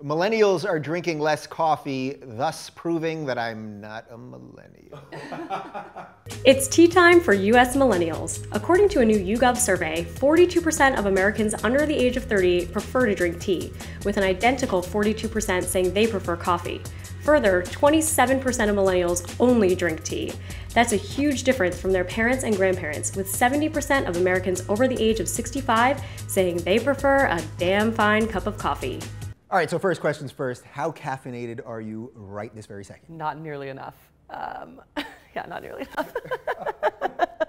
Millennials are drinking less coffee, thus proving that I'm not a millennial. It's tea time for U.S. millennials. According to a new YouGov survey, 42% of Americans under the age of 30 prefer to drink tea, with an identical 42% saying they prefer coffee. Further, 27% of millennials only drink tea. That's a huge difference from their parents and grandparents, with 70% of Americans over the age of 65 saying they prefer a damn fine cup of coffee. All right, so first questions first. How caffeinated are you right this very second? Not nearly enough. Yeah, not nearly enough.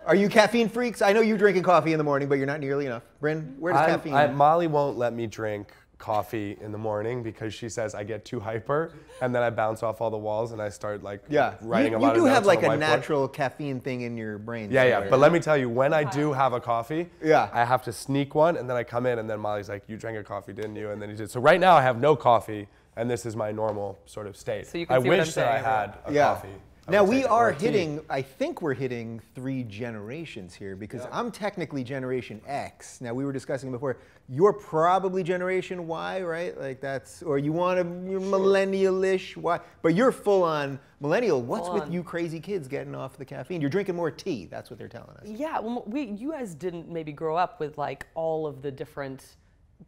Are you caffeine freaks? I know you're drinking coffee in the morning, but you're not nearly enough. Bryn, where does caffeine? Molly won't let me drink coffee in the morning because she says I get too hyper and then I bounce off all the walls and I start like writing a lot of notes on the whiteboard. You do have like a natural caffeine thing in your brain. Yeah. But let me tell you, when I do have a coffee, I have to sneak one and then I come in and then Molly's like, you drank a coffee, didn't you? And then he did. So right now I have no coffee and this is my normal sort of state. So you can see what I'm saying, I had a coffee. Now we are hitting, I think we're hitting 3 generations here because I'm technically Generation X. Now we were discussing before, you're probably Generation Y, right? Like that's, or you're millennial-ish, Y, but you're full on millennial. What's with you crazy kids getting off the caffeine? You're drinking more tea, that's what they're telling us. Yeah, well, you guys didn't maybe grow up with like all of the different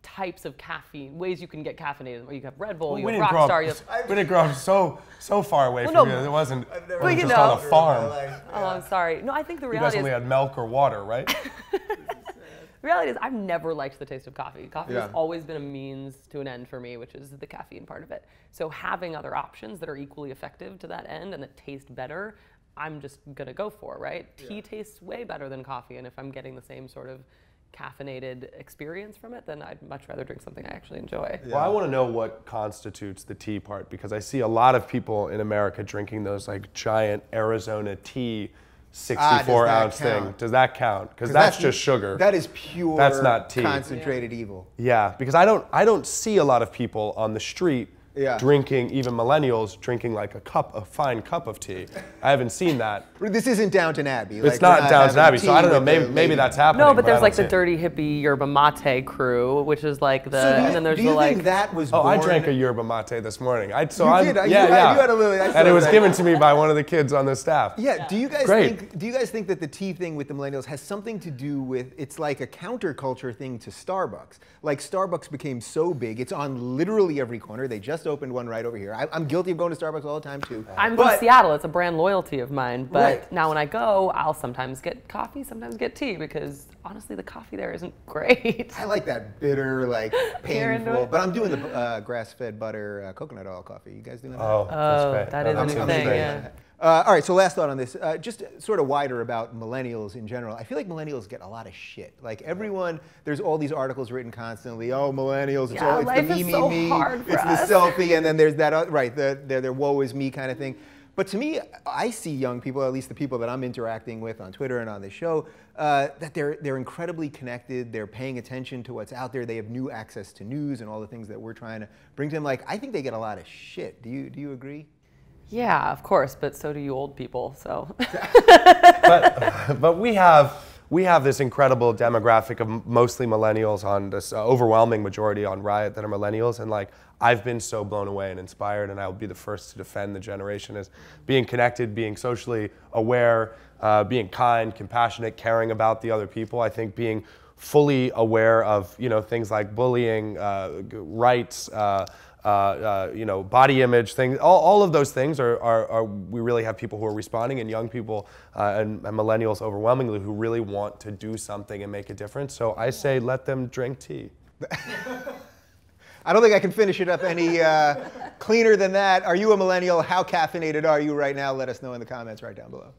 types of caffeine, ways you can get caffeinated. You have Red Bull, you have Rockstar. We didn't grow up so far away from you. It wasn't just on a farm. Oh, I'm sorry. No, I think the reality you guys only had milk or water, right? The reality is I've never liked the taste of coffee. Coffee has always been a means to an end for me, which is the caffeine part of it. So having other options that are equally effective to that end and that taste better, I'm just gonna go for, right? Tea tastes way better than coffee, and if I'm getting the same sort of caffeinated experience from it, then I'd much rather drink something I actually enjoy. Well, I want to know what constitutes the tea part, because I see a lot of people in America drinking those like giant Arizona tea 64-ounce thing. Does that count? Because that's just sugar. That is pure, that's not tea. Concentrated evil. Yeah, because I don't see a lot of people on the street drinking, even millennials, drinking like a fine cup of tea. I haven't seen that. This isn't Downton Abbey. It's not Downton Abbey, so I don't know, maybe that's happening. No, but there's like the dirty hippie yerba mate crew, which is like the, and then there's the like. Think that was born? I drank a yerba mate this morning. You did? You had a little, and it was given to me by one of the kids on the staff. Yeah, do you guys think that the tea thing with the millennials has something to do with, it's like a counterculture thing to Starbucks. Like Starbucks became so big, it's on literally every corner. They just opened one right over here. I'm guilty of going to Starbucks all the time too. I'm from Seattle, it's a brand loyalty of mine, but now when I go, I'll sometimes get coffee, sometimes get tea, because honestly the coffee there isn't great. I like that bitter, like painful, but I'm doing the grass-fed butter coconut oil coffee. You guys doing that? Oh, that's great. That is a new thing, yeah. All right, so last thought on this, just sort of wider about millennials in general. I feel like millennials get a lot of shit. Like everyone, there's all these articles written constantly. Oh, millennials, it's the me, it's the selfie, and then there's that, their woe is me kind of thing. But to me, I see young people, at least the people that I'm interacting with on Twitter and on this show, that they're incredibly connected. They're paying attention to what's out there. They have new access to news and all the things that we're trying to bring to them. Like, I think they get a lot of shit. Do you agree? Yeah, of course, but so do you old people, so. but we have this incredible demographic of mostly millennials on this overwhelming majority on RYOT that are millennials, and like I've been so blown away and inspired, and I will be the first to defend the generation as being connected, being socially aware, being kind, compassionate, caring about the other people. I think being fully aware of things like bullying, rights, body image things, all of those things are we really have people who are responding, and young people and millennials overwhelmingly who really want to do something and make a difference. So I say let them drink tea. I don't think I can finish it up any cleaner than that. Are you a millennial? How caffeinated are you right now? Let us know in the comments right down below.